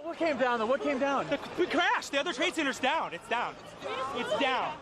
What came down, though? What came down? The crash. The other Trade Center's down. It's down. It's down.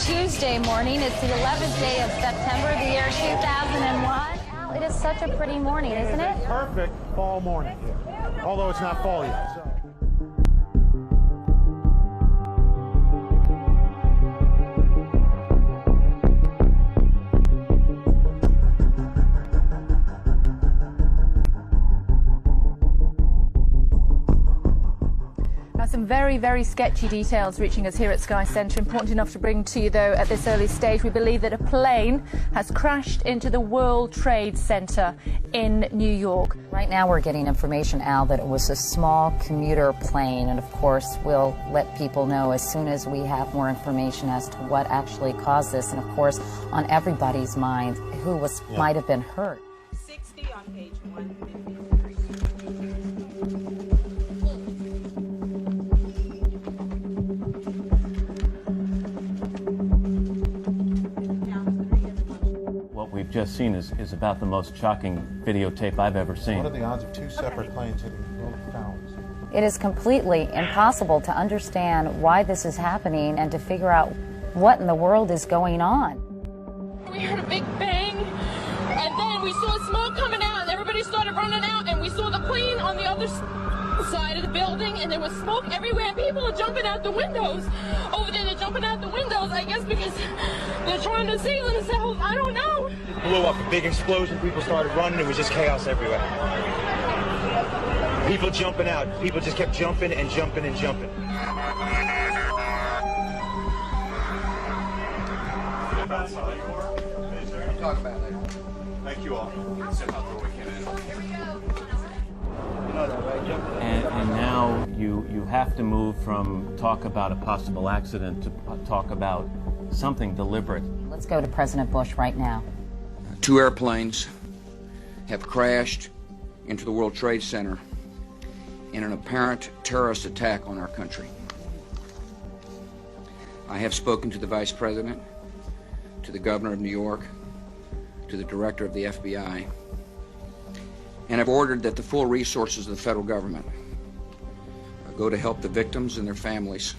Tuesday morning. It's the 11th day of September, the year 2001. Al, it is such a pretty morning, isn't it? Perfect fall morning, although it's not fall yet. So. Some very, very sketchy details reaching us here at Sky Centre. Important enough to bring to you, though, at this early stage. We believe that a plane has crashed into the World Trade Center in New York. Right now we're getting information, Al, that it was a small commuter plane. And, of course, we'll let people know as soon as we have more information as to what actually caused this. And, of course, on everybody's mind, who might have been hurt. 60 on page 153. We've just seen is about the most shocking videotape I've ever seen. What are the odds of two separate planes hitting both towers? It is completely impossible to understand why this is happening and to figure out what in the world is going on. We heard a big bang, and then we saw smoke coming out, and everybody started running out, and we saw the plane on the other side of the building, and there was smoke everywhere, and people are jumping out the windows. Over there, they're jumping out the windows, I guess because they're trying to save themselves. I don't know. Blew up a big explosion. People started running. It was just chaos everywhere. People jumping out. People just kept jumping and jumping and jumping. Talk about it later. Thank you all. And now you have to move from talk about a possible accident to talk about something deliberate. Let's go to President Bush right now. 2 airplanes have crashed into the World Trade Center in an apparent terrorist attack on our country. I have spoken to the Vice President, to the Governor of New York, to the Director of the FBI, and have ordered that the full resources of the federal government go to help the victims and their families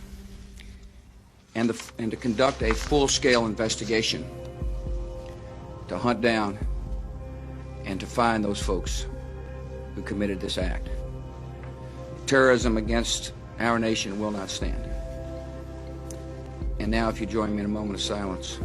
and to conduct a full-scale investigation to hunt down and to find those folks who committed this act. Terrorism against our nation will not stand. And now, if you join me in a moment of silence.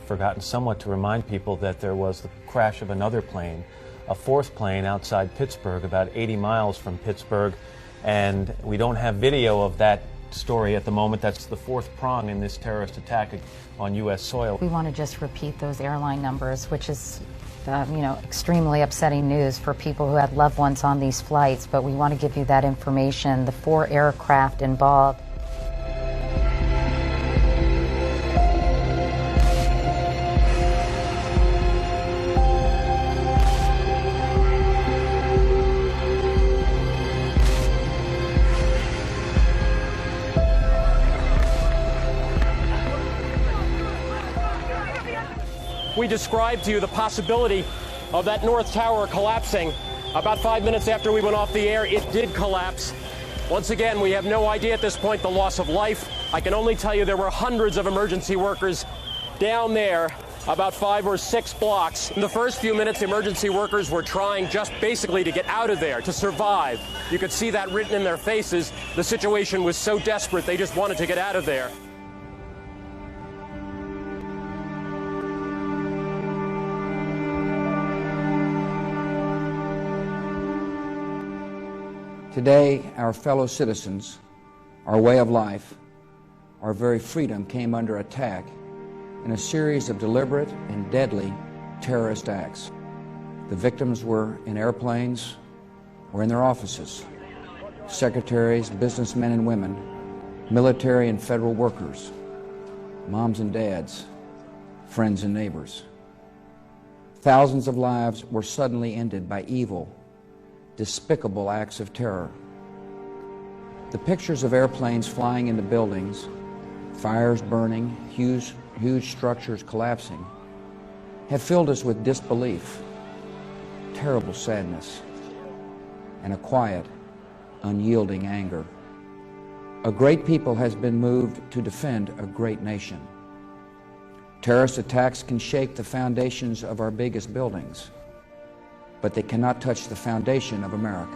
Forgotten somewhat to remind people that there was the crash of another plane, a 4th plane outside Pittsburgh, about 80 miles from Pittsburgh, and we don't have video of that story at the moment. That's the 4th prong in this terrorist attack on U.S. soil. We want to just repeat those airline numbers, which is extremely upsetting news for people who had loved ones on these flights, but we want to give you that information. The 4 aircraft involved. We described to you the possibility of that North Tower collapsing About 5 minutes after we went off the air, it did collapse. Once again, we have no idea at this point the loss of life. I can only tell you there were hundreds of emergency workers down there, about 5 or 6 blocks. In the first few minutes, emergency workers were trying just basically to get out of there, to survive. You could see that written in their faces. The situation was so desperate, they just wanted to get out of there. Today, our fellow citizens, our way of life, our very freedom came under attack in a series of deliberate and deadly terrorist acts. The victims were in airplanes or in their offices, secretaries, businessmen and women, military and federal workers, moms and dads, friends and neighbors. Thousands of lives were suddenly ended by evil, despicable acts of terror. The pictures of airplanes flying into buildings, fires burning, huge structures collapsing, have filled us with disbelief, terrible sadness, and a quiet, unyielding anger. A great people has been moved to defend a great nation. Terrorist attacks can shake the foundations of our biggest buildings, but they cannot touch the foundation of America.